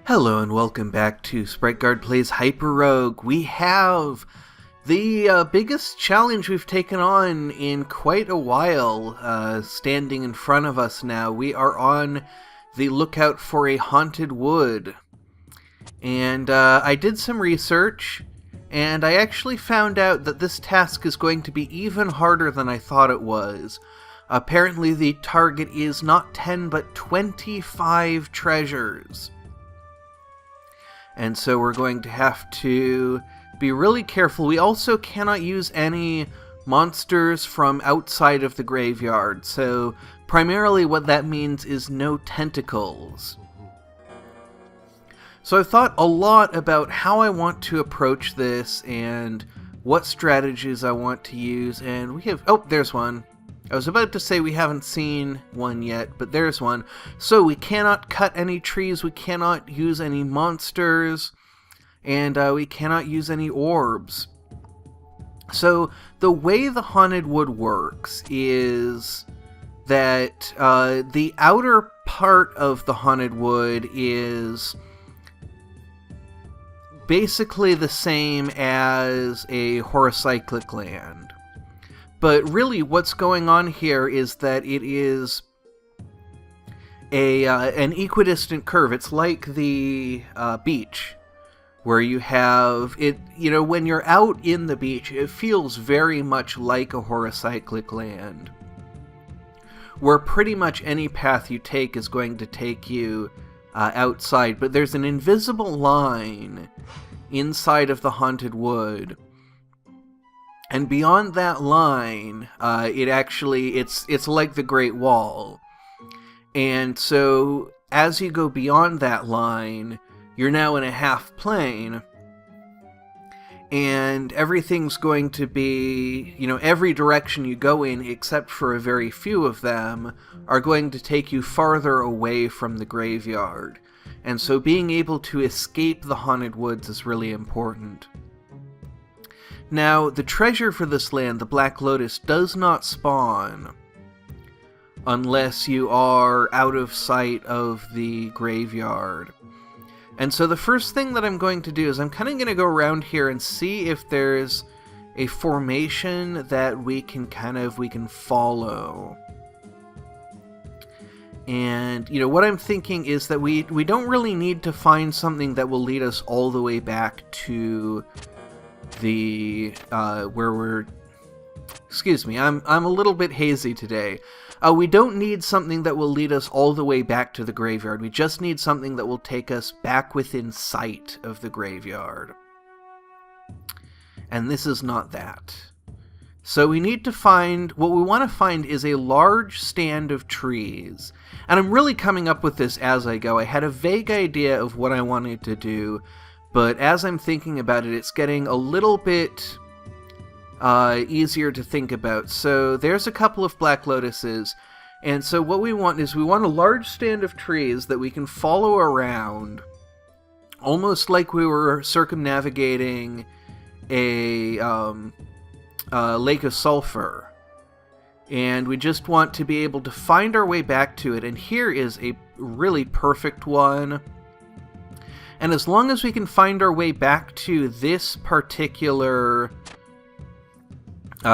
Hello and welcome back to SpriteGuard Plays HyperRogue. We have the biggest challenge we've taken on in quite a while standing in front of us now. We are on the lookout for a haunted wood. And I did some research, and I actually found out that this task is going to be even harder than I thought it was. Apparently the target is not 10 but 25 treasures. And so we're going to have to be really careful. We also cannot use any monsters from outside of the graveyard. So primarily what that means is no tentacles. So I've thought a lot about how I want to approach this and what strategies I want to use. And we have... oh, there's one. I was about to say we haven't seen one yet, but there's one. So we cannot cut any trees, we cannot use any monsters, and we cannot use any orbs. So the way the haunted wood works is that the outer part of the haunted wood is basically the same as a horocyclic land. But really what's going on here is that it is an equidistant curve. It's like the beach, where you have it, you know, when you're out in the beach, it feels very much like a horocyclic land, where pretty much any path you take is going to take you outside. But there's an invisible line inside of the haunted wood. And beyond that line, it's like the Great Wall. And so, as you go beyond that line, you're now in a half plane. And everything's going to be, you know, every direction you go in, except for a very few of them, are going to take you farther away from the graveyard. And so being able to escape the haunted woods is really important. Now, the treasure for this land, the Black Lotus, does not spawn unless you are out of sight of the graveyard. And so the first thing that I'm going to do is I'm kind of going to go around here and see if there's a formation that we can follow. And, you know, what I'm thinking is that we don't really need to find something that will lead us all the way back to the where we're... excuse me, I'm a little bit hazy today. We don't need something that will lead us all the way back to the graveyard. We just need something that will take us back within sight of the graveyard. And this is not that. So we need to find... what we want to find is a large stand of trees. And I'm really coming up with this as I go. I had a vague idea of what I wanted to do, but as I'm thinking about it, it's getting a little bit easier to think about. So there's a couple of Black Lotuses, and so what we want is we want a large stand of trees that we can follow around, almost like we were circumnavigating a lake of sulfur. And we just want to be able to find our way back to it, and here is a really perfect one. And as long as we can find our way back to this particular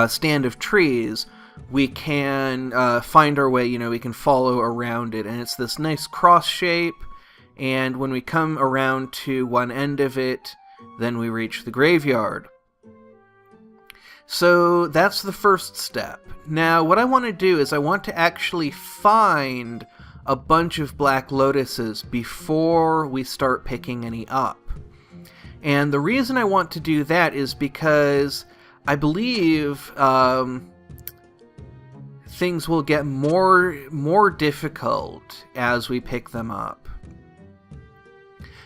stand of trees, we can find our way, you know, we can follow around it. And it's this nice cross shape, and when we come around to one end of it, then we reach the graveyard. So that's the first step. Now, what I want to do is I want to actually find a bunch of Black Lotuses before we start picking any up. And the reason I want to do that is because I believe things will get more difficult as we pick them up.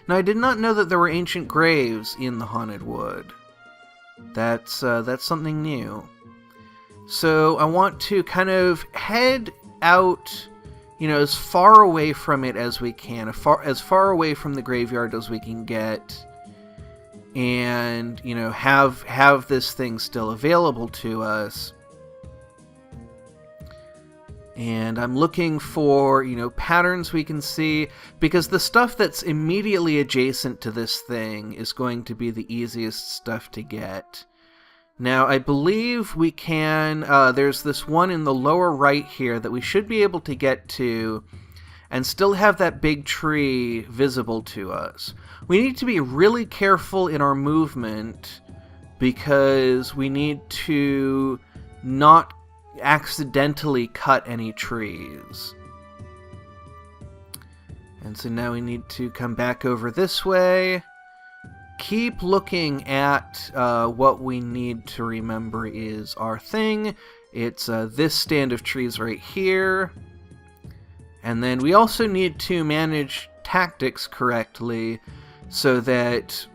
Now, I did not know that there were ancient graves in the haunted wood. That's something new. So I want to kind of head out, you know, as far away from it as we can, as far away from the graveyard as we can get, and, you know, have this thing still available to us. And I'm looking for, patterns we can see, because the stuff that's immediately adjacent to this thing is going to be the easiest stuff to get. Now, I believe we can, there's this one in the lower right here that we should be able to get to and still have that big tree visible to us. We need to be really careful in our movement because we need to not accidentally cut any trees. And so now we need to come back over this way. Keep looking at what we need to remember is our thing. It's this stand of trees right here. And then we also need to manage tactics correctly so that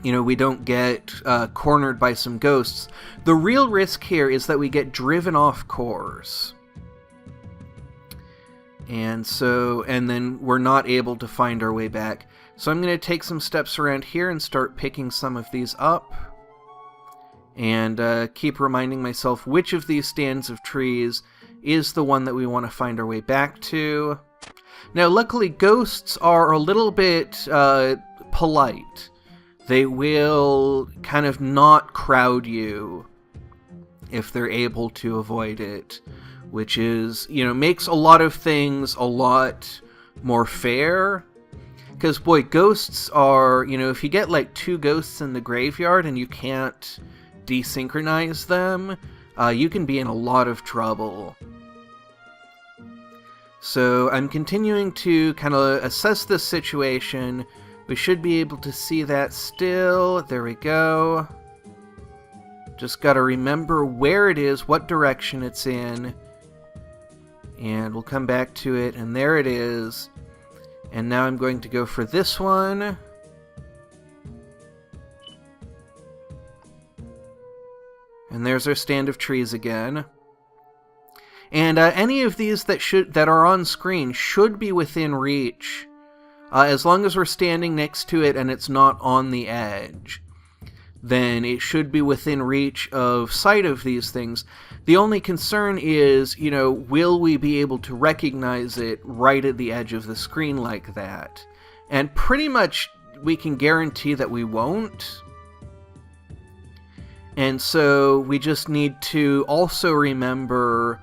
we don't get cornered by some ghosts. The real risk here is that we get driven off course. And then we're not able to find our way back. So I'm going to take some steps around here and start picking some of these up. And keep reminding myself which of these stands of trees is the one that we want to find our way back to. Now, luckily, ghosts are a little bit polite. They will kind of not crowd you if they're able to avoid it, which is, makes a lot of things a lot more fair. Because, boy, ghosts are, if you get like 2 ghosts in the graveyard and you can't desynchronize them, you can be in a lot of trouble. So I'm continuing to kind of assess this situation. We should be able to see that still. There we go. Just got to remember where it is, what direction it's in. And we'll come back to it, and there it is. And now I'm going to go for this one. And there's our stand of trees again. And any of these that are on screen should be within reach. As long as we're standing next to it and it's not on the edge, then it should be within reach of sight of these things. The only concern is, will we be able to recognize it right at the edge of the screen like that? And pretty much we can guarantee that we won't. And so we just need to also remember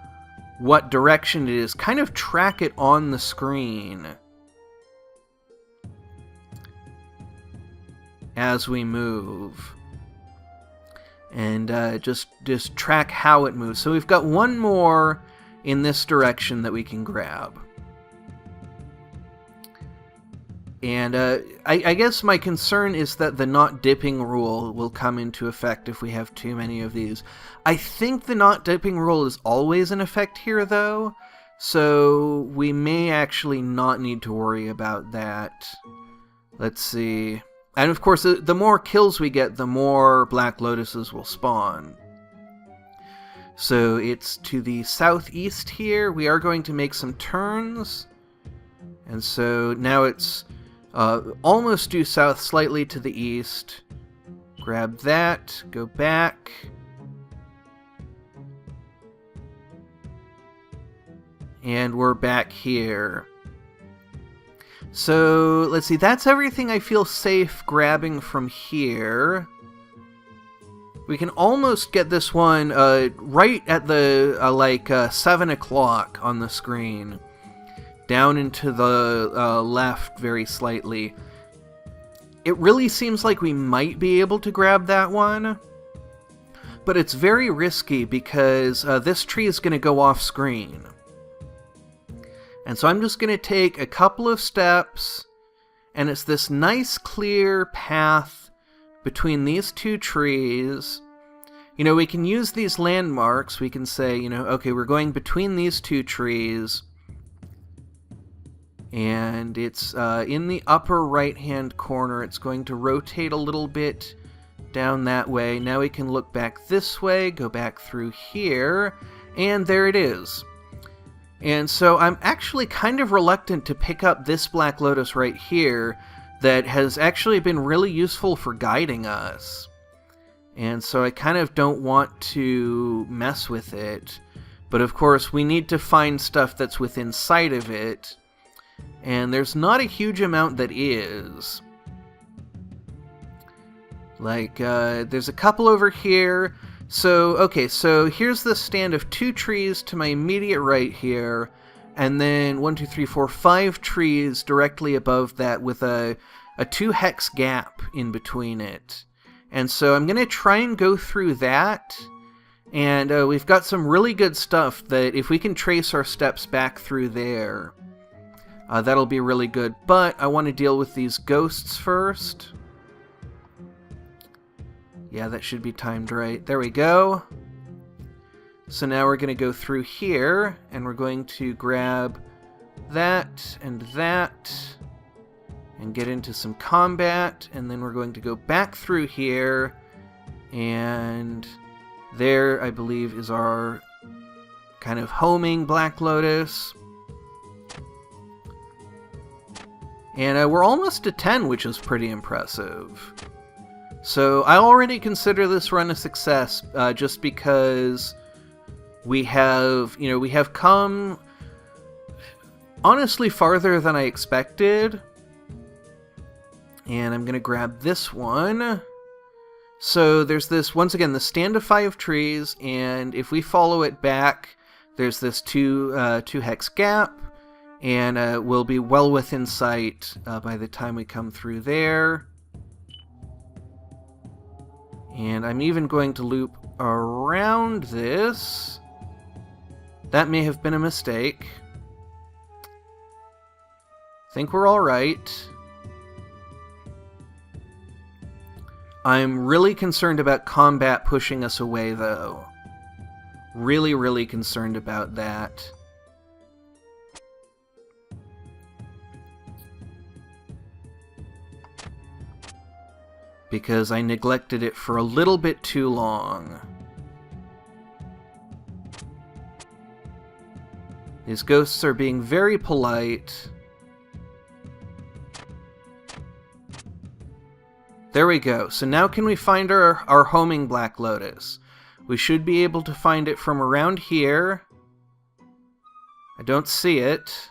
what direction it is. Kind of track it on the screen as we move. And just track how it moves. So we've got one more in this direction that we can grab. And I guess my concern is that the not dipping rule will come into effect if we have too many of these. I think the not dipping rule is always in effect here, though, so we may actually not need to worry about that. Let's see. And of course, the more kills we get, the more Black Lotuses will spawn. So it's to the southeast here. We are going to make some turns. And so now it's almost due south, slightly to the east. Grab that, go back. And we're back here. So, let's see, that's everything I feel safe grabbing from here. We can almost get this one right at the, 7 o'clock on the screen. Down into the left very slightly. It really seems like we might be able to grab that one. But it's very risky because this tree is going to go off screen. And so I'm just going to take a couple of steps, and it's this nice clear path between these 2 trees. We can use these landmarks. We can say, okay, we're going between these 2 trees. And it's in the upper right-hand corner. It's going to rotate a little bit down that way. Now we can look back this way, go back through here, and there it is. And so I'm actually kind of reluctant to pick up this Black Lotus right here that has actually been really useful for guiding us. And so I kind of don't want to mess with it. But of course, we need to find stuff that's within sight of it, and there's not a huge amount that is. Like, there's a couple over here. So, okay, so here's the stand of 2 trees to my immediate right here, and then 1, 2, 3, 4, 5 trees directly above that with a 2 hex gap in between it. And so I'm going to try and go through that. And we've got some really good stuff that if we can trace our steps back through there, that'll be really good. But I want to deal with these ghosts first. Yeah, that should be timed right. There we go. So now we're going to go through here, and we're going to grab that, and get into some combat, and then we're going to go back through here, and there, I believe, is our kind of homing Black Lotus. And we're almost to 10, which is pretty impressive. So I already consider this run a success, just because we have come honestly farther than I expected. And I'm going to grab this one. So there's this, once again, the stand of 5 trees, and if we follow it back, there's this 2 hex gap, and we'll be well within sight by the time we come through there. And I'm even going to loop around this. That may have been a mistake. Think we're all right. I'm really concerned about combat pushing us away, though. Really, really concerned about that. Because I neglected it for a little bit too long. These ghosts are being very polite. There we go. So now can we find our homing Black Lotus? We should be able to find it from around here. I don't see it.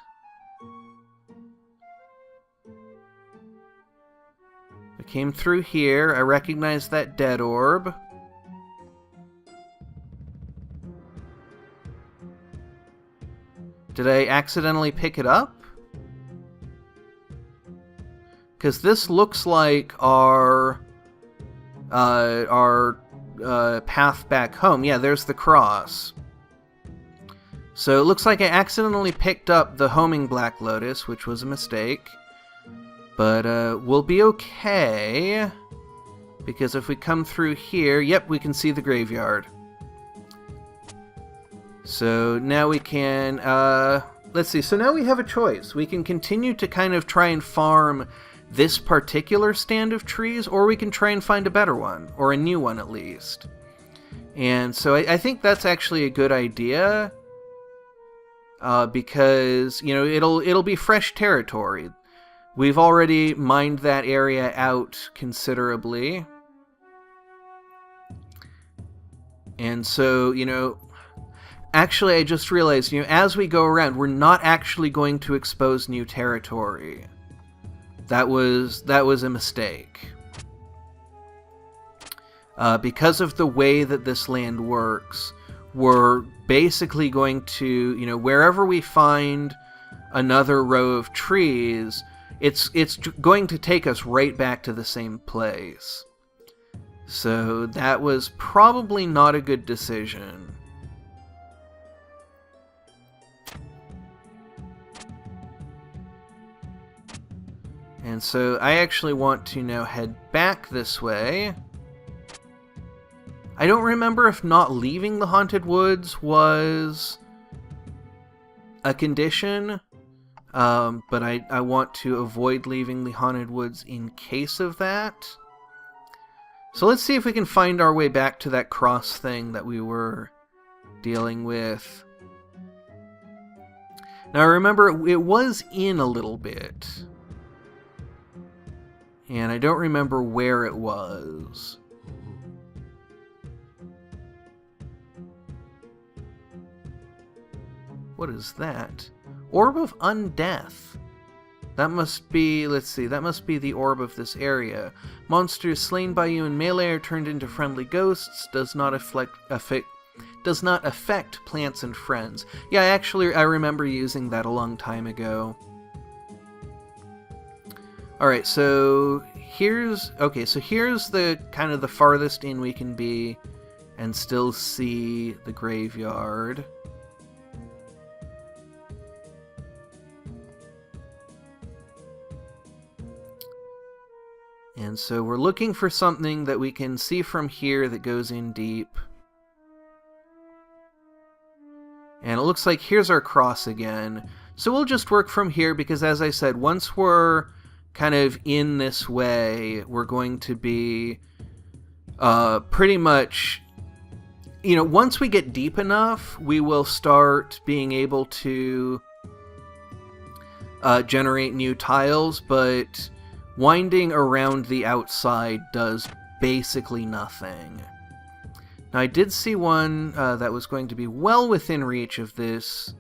We came through here. I recognize that dead orb. Did I accidentally pick it up? Because this looks like our path back home. Yeah, there's the cross. So it looks like I accidentally picked up the homing Black Lotus, which was a mistake. But we'll be okay, because if we come through here, yep, we can see the graveyard. So now we can, let's see, so now we have a choice. We can continue to kind of try and farm this particular stand of trees, or we can try and find a better one, or a new one at least. And so I think that's actually a good idea, because, you know, it'll be fresh territory. We've already mined that area out considerably. And so, you know, actually I just realized, you know, as we go around, we're not actually going to expose new territory. That was a mistake. Because of the way that this land works, we're basically going to, you know, wherever we find another row of trees, it's going to take us right back to the same place. So that was probably not a good decision. And so I actually want to now head back this way. I don't remember if not leaving the Haunted Woods was a condition, but I want to avoid leaving the Haunted Woods in case of that. So let's see if we can find our way back to that cross thing that we were dealing with. Now remember, it was in a little bit. And I don't remember where it was. What is that? Orb of Undeath. That must be, let's see, that must be the orb of this area. Monsters slain by you in melee are turned into friendly ghosts, does not affect plants and friends. Yeah, actually, I remember using that a long time ago. Alright, so here's the kind of the farthest in we can be and still see the graveyard. And so we're looking for something that we can see from here that goes in deep. And it looks like here's our cross again. So we'll just work from here because, as I said, once we're kind of in this way, we're going to be pretty much... You know, once we get deep enough, we will start being able to generate new tiles, but winding around the outside does basically nothing. Now, I did see one that was going to be well within reach of this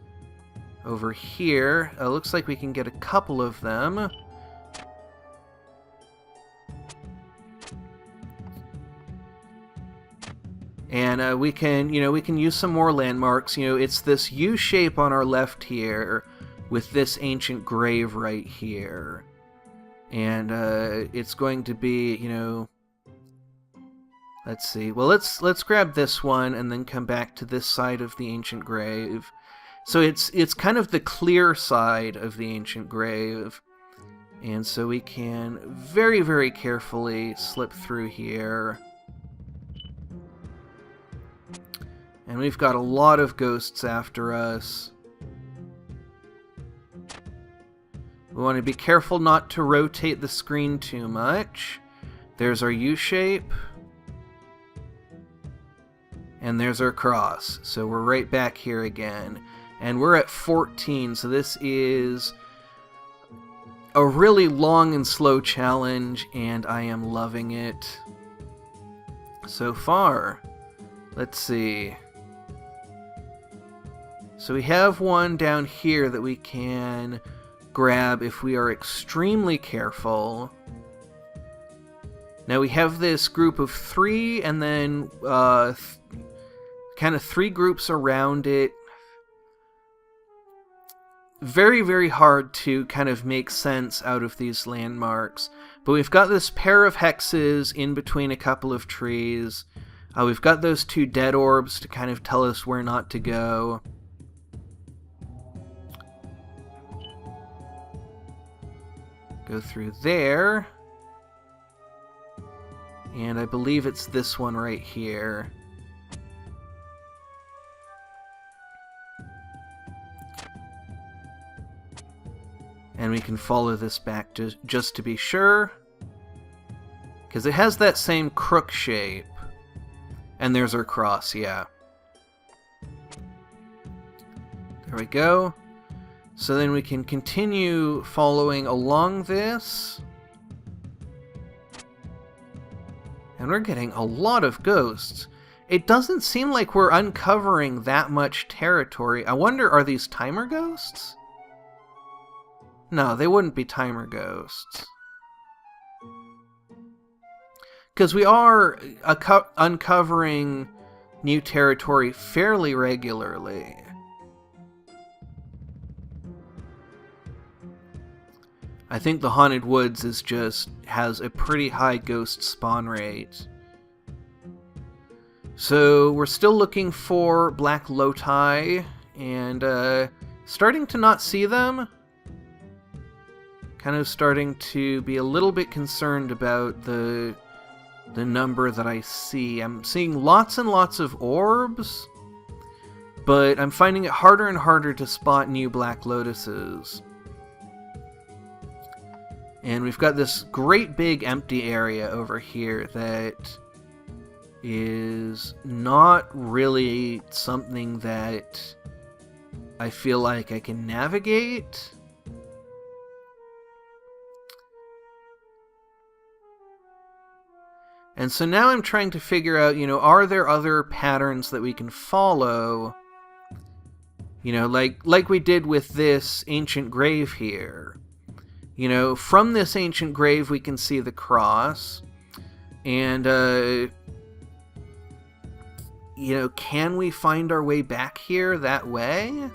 over here. Looks like we can get a couple of them. And we can use some more landmarks. You know, it's this U shape on our left here with this ancient grave right here. And it's going to be, you know, let's see. Well, let's grab this one and then come back to this side of the ancient grave. So it's kind of the clear side of the ancient grave. And so we can very, very carefully slip through here. And we've got a lot of ghosts after us. We want to be careful not to rotate the screen too much. There's our U-shape. And there's our cross. So we're right back here again. And we're at 14, so this is a really long and slow challenge, and I am loving it so far. Let's see. So we have one down here that we can grab if we are extremely careful. Now we have this group of 3 and then kind of 3 groups around it. Very, very hard to kind of make sense out of these landmarks. But we've got this pair of hexes in between a couple of trees. We've got those 2 dead orbs to kind of tell us where not to go. Go through there. And I believe it's this one right here. And we can follow this back just to be sure. Because it has that same crook shape. And there's our cross, yeah. There we go. So then we can continue following along this. And we're getting a lot of ghosts. It doesn't seem like we're uncovering that much territory. I wonder, are these timer ghosts? No, they wouldn't be timer ghosts. Because we are uncovering new territory fairly regularly. I think the Haunted Woods has a pretty high ghost spawn rate. So we're still looking for Black Lotuses, and starting to not see them. Kind of starting to be a little bit concerned about the number that I see. I'm seeing lots and lots of orbs, but I'm finding it harder and harder to spot new Black Lotuses. And we've got this great big empty area over here that is not really something that I feel like I can navigate. And so now I'm trying to figure out, are there other patterns that we can follow You know, like we did with this ancient grave here. You know, from this ancient grave we can see the cross. And, you know, can we find our way back here that way?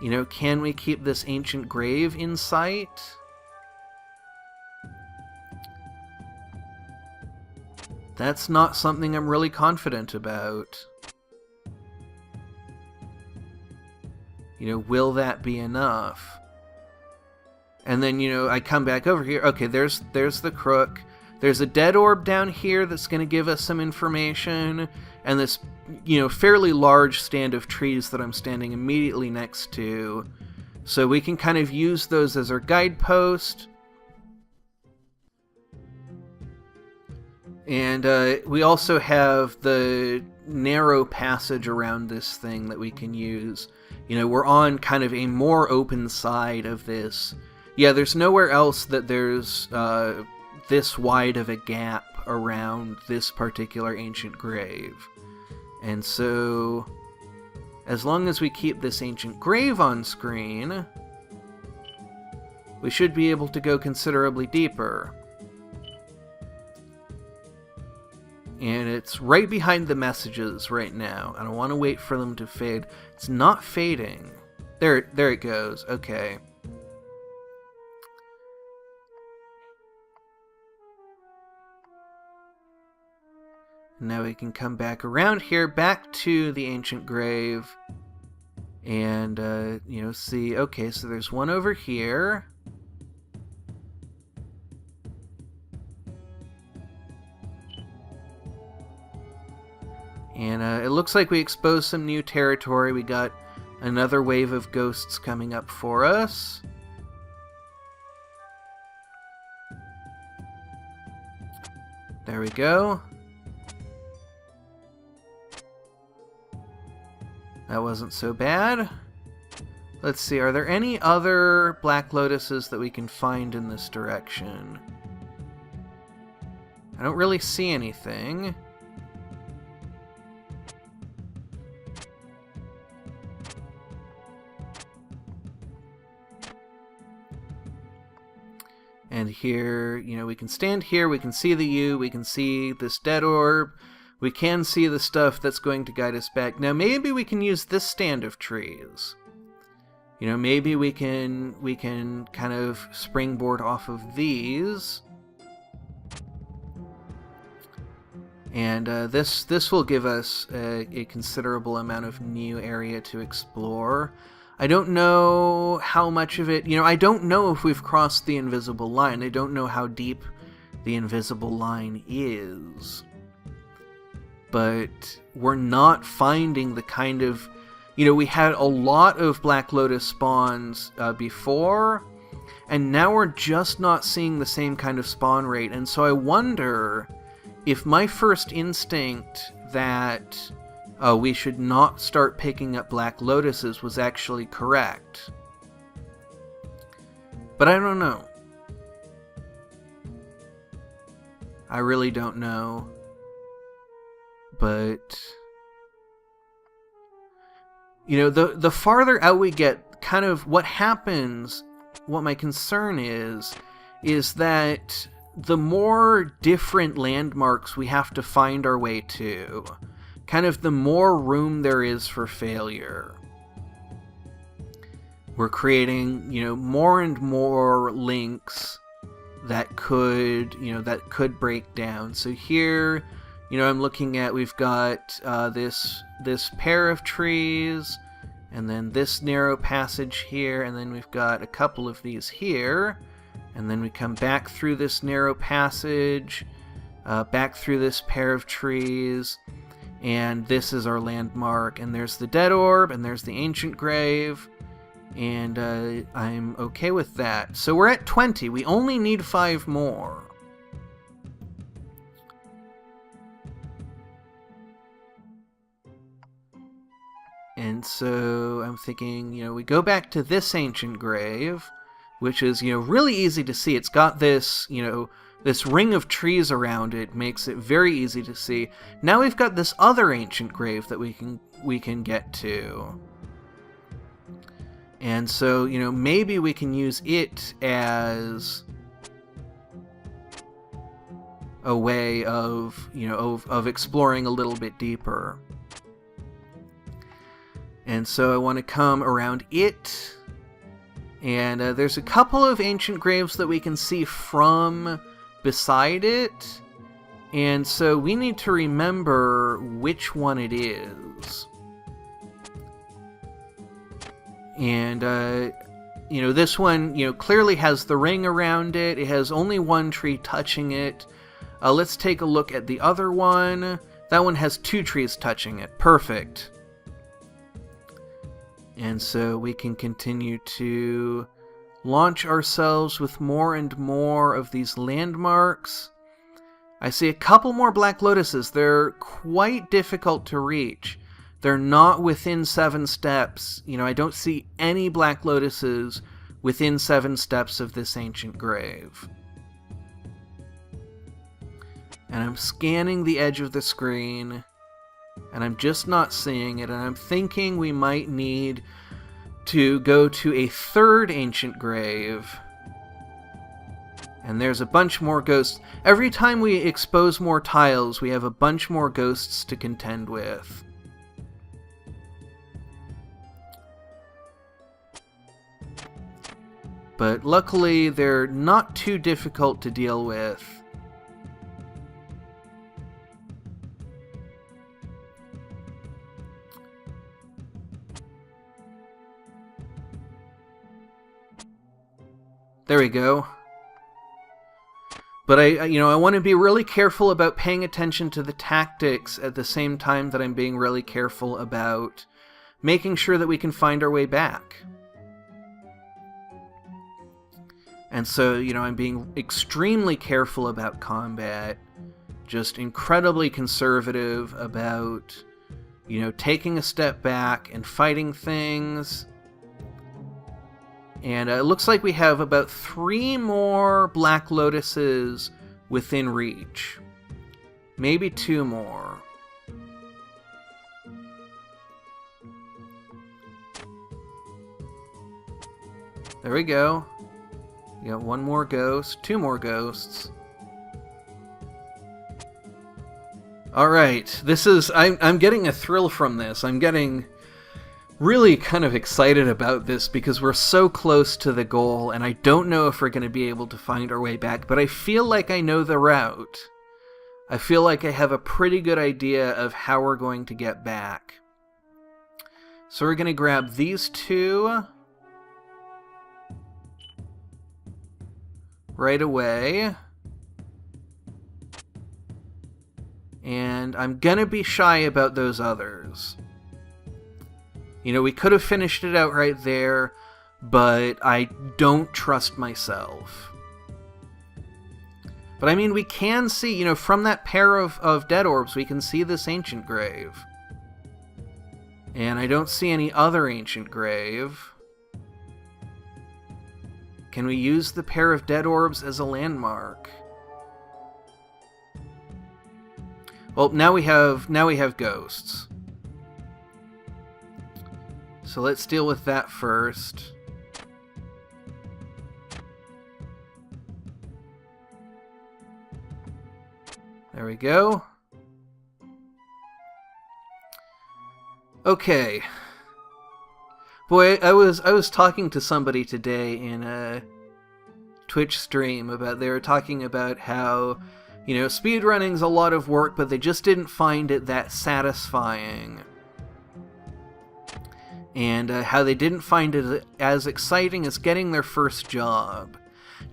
You know, can we keep this ancient grave in sight? That's not something I'm really confident about. You know, will that be enough? And then, you know, I come back over here. Okay, there's the crook. There's a dead orb down here that's going to give us some information. And this, you know, fairly large stand of trees that I'm standing immediately next to. So we can kind of use those as our guidepost. And we also have the narrow passage around this thing that we can use. You know, we're on kind of a more open side of this. Yeah, there's nowhere else that there's this wide of a gap around this particular ancient grave. And so, as long as we keep this ancient grave on screen, we should be able to go considerably deeper. And it's right behind the messages right now. I don't want to wait for them to fade. It's not fading. There it goes. Okay. Now we can come back around here, back to the ancient grave. And, you know, see... Okay, so there's one over here. And it looks like we exposed some new territory. We got another wave of ghosts coming up for us. There we go. That wasn't so bad. Let's see, are there any other Black Lotuses that we can find in this direction? I don't really see anything. And here, you know, we can stand here, we can see the U, we can see this dead orb, we can see the stuff that's going to guide us back. Now maybe we can use this stand of trees. You know, maybe we can kind of springboard off of these. And this will give us a considerable amount of new area to explore. I don't know how much of it... You know, I don't know if we've crossed the invisible line. I don't know how deep the invisible line is. But we're not finding the kind of... You know, we had a lot of Black Lotus spawns before, and now we're just not seeing the same kind of spawn rate. And so I wonder if my first instinct that... we should not start picking up Black Lotuses was actually correct. But I don't know. I really don't know. But... You know, the farther out we get, kind of what happens, what my concern is that the more different landmarks we have to find our way to, kind of the more room there is for failure. We're creating, you know, more and more links that could, you know, that could break down. So here, you know, I'm looking at, we've got this pair of trees, and then this narrow passage here, and then we've got a couple of these here, and then we come back through this narrow passage, back through this pair of trees, and this is our landmark, and there's the dead orb, and there's the ancient grave, and I'm okay with that. So we're at 20. We only need 5 more. And so I'm thinking, you know, we go back to this ancient grave, which is, you know, really easy to see. It's got this, you know, this ring of trees around it, makes it very easy to see. Now we've got this other ancient grave that we can get to. And so, maybe we can use it as a way of, of exploring a little bit deeper. And so I want to come around it, and there's a couple of ancient graves that we can see from beside it, and so we need to remember which one it is. And, this one, clearly has the ring around it. It has only one tree touching it. Let's take a look at the other one. That one has 2 trees touching it. Perfect. And so we can continue to launch ourselves with more and more of these landmarks. I see a couple more Black Lotuses. They're quite difficult to reach. They're not within 7 steps. I don't see any Black Lotuses within 7 steps of this ancient grave. And I'm scanning the edge of the screen, and I'm just not seeing it, and I'm thinking we might need to go to a 3rd ancient grave. And there's a bunch more ghosts. Every time we expose more tiles, we have a bunch more ghosts to contend with. But luckily, they're not too difficult to deal with. There we go. But I want to be really careful about paying attention to the tactics at the same time that I'm being really careful about making sure that we can find our way back. And so, I'm being extremely careful about combat, just incredibly conservative about, taking a step back and fighting things. And it looks like we have about 3 more Black Lotuses within reach. Maybe 2 more. There we go. We got 1 more ghost, 2 more ghosts. Alright, I'm getting a thrill from this. I'm getting really kind of excited about this because we're so close to the goal, and I don't know if we're going to be able to find our way back, but I feel like I know the route. I feel like I have a pretty good idea of how we're going to get back. So we're going to grab these 2 right away. And I'm going to be shy about those others. We could have finished it out right there, but I don't trust myself. But we can see, from that pair of dead orbs, we can see this ancient grave. And I don't see any other ancient grave. Can we use the pair of dead orbs as a landmark? Well, now we have ghosts. So let's deal with that first. There we go. Okay. Boy, I was talking to somebody today in a Twitch stream they were talking about how, speedrunning's a lot of work, but they just didn't find it that satisfying. And how they didn't find it as exciting as getting their first job.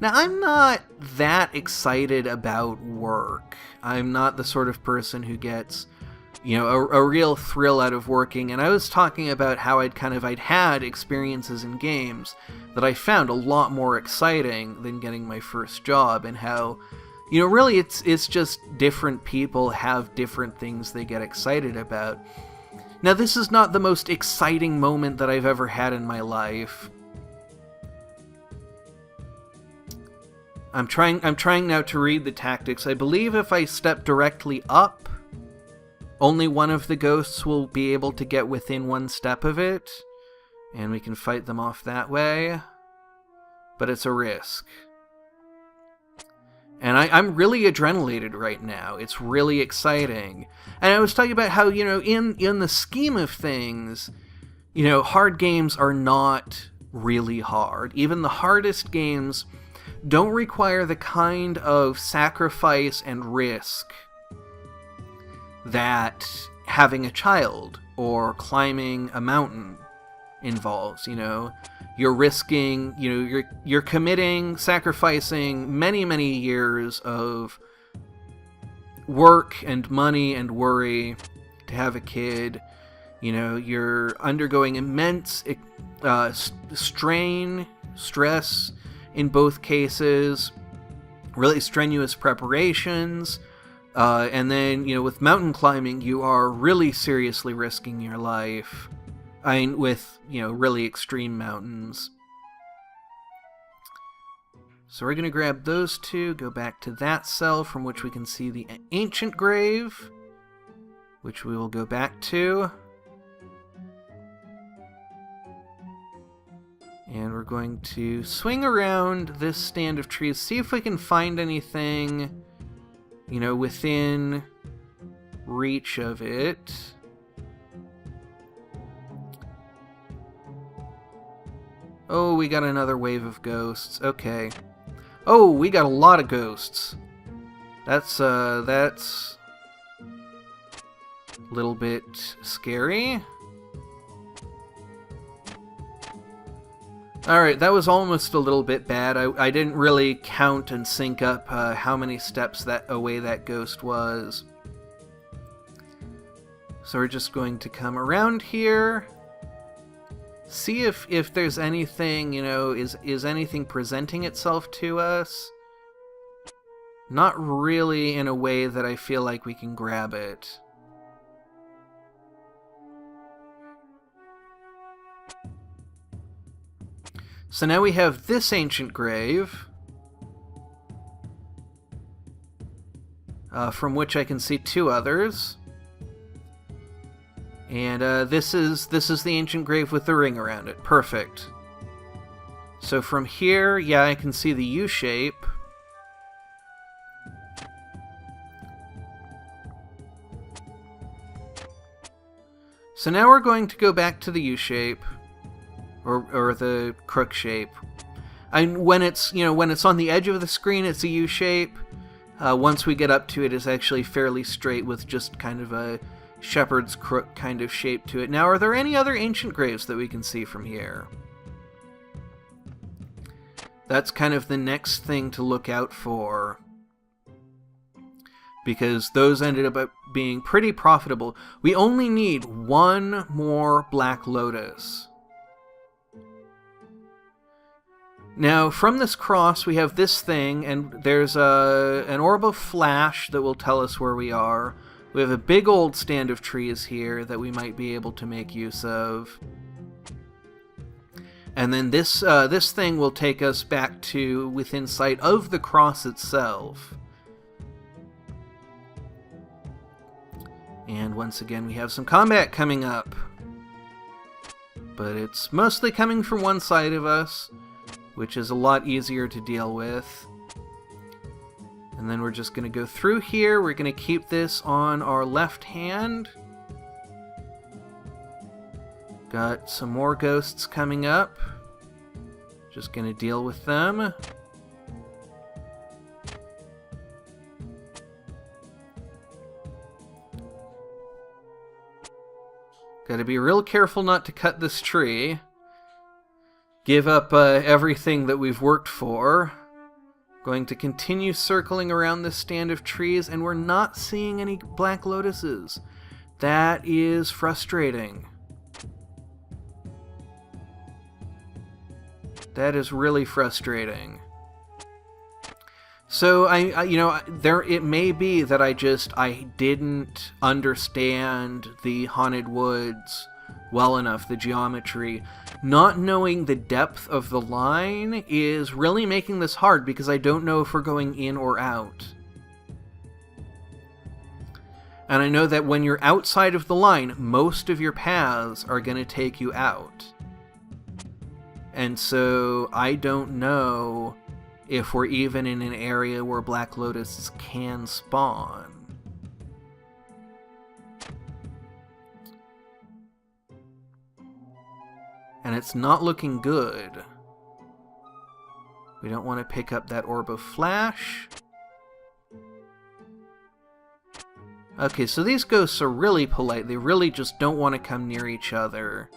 Now, I'm not that excited about work. I'm not the sort of person who gets, a real thrill out of working. And I was talking about how I'd had experiences in games that I found a lot more exciting than getting my first job, and how, really it's just different people have different things they get excited about. Now, this is not the most exciting moment that I've ever had in my life. I'm trying now to read the tactics. I believe if I step directly up, only one of the ghosts will be able to get within 1 step of it. And we can fight them off that way. But it's a risk. And I'm really adrenalated right now. It's really exciting. And I was talking about how, in the scheme of things, hard games are not really hard. Even the hardest games don't require the kind of sacrifice and risk that having a child or climbing a mountain involves. You're risking, you're committing, sacrificing many, many years of work and money and worry to have a kid. You're undergoing immense strain, stress in both cases, really strenuous preparations. And then, with mountain climbing, you are really seriously risking your life. With, really extreme mountains. So we're going to grab those two, go back to that cell from which we can see the ancient grave, which we will go back to. And we're going to swing around this stand of trees, see if we can find anything, within reach of it. Oh, we got another wave of ghosts. Okay. Oh, we got a lot of ghosts. That's a little bit scary. Alright, that was almost a little bit bad. I didn't really count and sync up how many steps away that ghost was. So we're just going to come around here. See if there's anything, is anything presenting itself to us? Not really in a way that I feel like we can grab it. So now we have this ancient grave, from which I can see two others. And this is the ancient grave with the ring around it. Perfect. So from here, yeah, I can see the U-shape. So now we're going to go back to the U-shape, or the crook shape. When it's on the edge of the screen, it's a U-shape. Once we get up to it, it's actually fairly straight with just kind of a shepherd's crook kind of shape to it. Now, are there any other ancient graves that we can see from here? That's kind of the next thing to look out for, because those ended up being pretty profitable. We only need one more Black Lotus. Now, from this cross, we have this thing, and there's an orb of flash that will tell us where we are. We have a big old stand of trees here that we might be able to make use of. And then this thing will take us back to within sight of the cross itself. And once again, we have some combat coming up. But it's mostly coming from one side of us, which is a lot easier to deal with. And then we're just going to go through here. We're going to keep this on our left hand. Got some more ghosts coming up. Just going to deal with them. Got to be real careful not to cut this tree. Give up everything that we've worked for. Going to continue circling around this stand of trees, and we're not seeing any Black Lotuses. That is frustrating. That is really frustrating. So it may be that I didn't understand the Haunted Woods well enough, the geometry. Not knowing the depth of the line is really making this hard, because I don't know if we're going in or out. And I know that when you're outside of the line, most of your paths are going to take you out. And so I don't know if we're even in an area where Black Lotuses can spawn. And it's not looking good. We don't want to pick up that orb of flash. Okay, so these ghosts are really polite. They really just don't want to come near each other.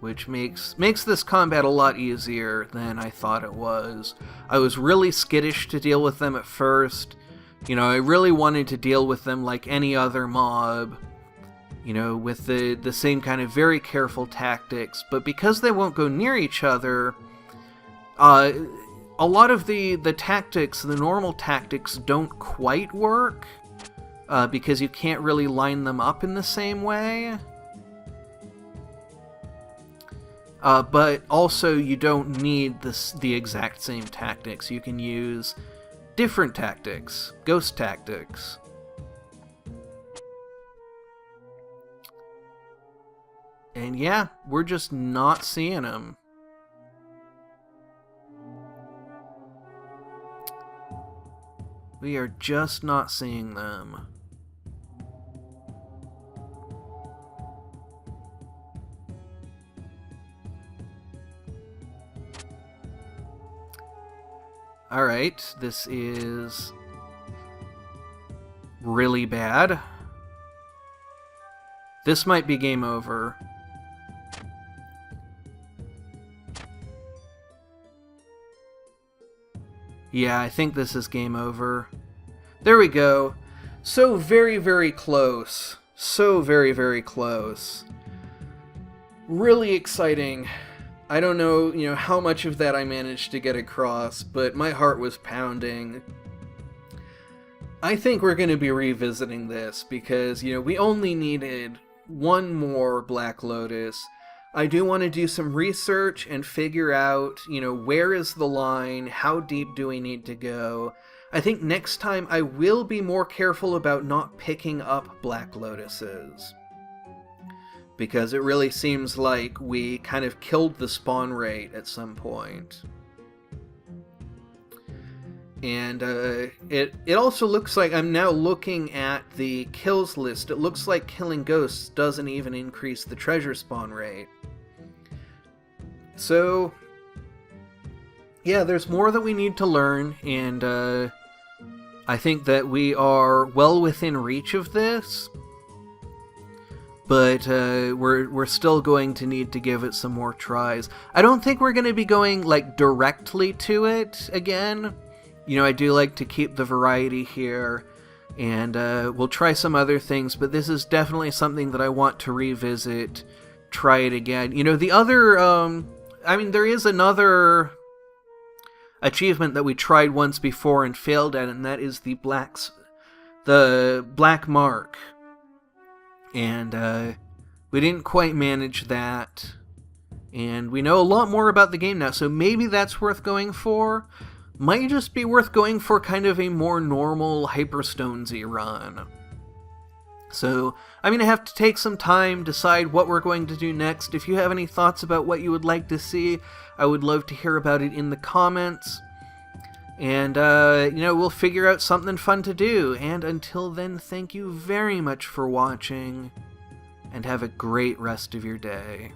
Which makes this combat a lot easier than I thought it was. I was really skittish to deal with them at first. You know, I really wanted to deal with them like any other mob. You know, with the same kind of very careful tactics. But because they won't go near each other, a lot of the tactics, the normal tactics, don't quite work. Because you can't really line them up in the same way. But also you don't need the exact same tactics. You can use different tactics, ghost tactics. And yeah, we're just not seeing them. We are just not seeing them. Alright, this is really bad. This might be game over. Yeah, I think this is game over. There we go. So very, very close. So very, very close. Really exciting. I don't know, how much of that I managed to get across, but my heart was pounding. I think we're going to be revisiting this because, we only needed one more Black Lotus. I do want to do some research and figure out, where is the line, how deep do we need to go. I think next time I will be more careful about not picking up Black Lotuses. Because it really seems like we kind of killed the spawn rate at some point. And it also looks like, I'm now looking at the kills list, it looks like killing ghosts doesn't even increase the treasure spawn rate. So, yeah, there's more that we need to learn, and I think that we are well within reach of this. But we're still going to need to give it some more tries. I don't think we're going to be going directly to it again. I do like to keep the variety here, and we'll try some other things, but this is definitely something that I want to revisit, try it again. The other, there is another achievement that we tried once before and failed at, and that is the Black Mark. And we didn't quite manage that. And we know a lot more about the game now, so maybe that's worth going for. Might just be worth going for kind of a more normal Hyperstonesy run. So I'm going to have to take some time, decide what we're going to do next. If you have any thoughts about what you would like to see, I would love to hear about it in the comments. And, we'll figure out something fun to do. And until then, thank you very much for watching, and have a great rest of your day.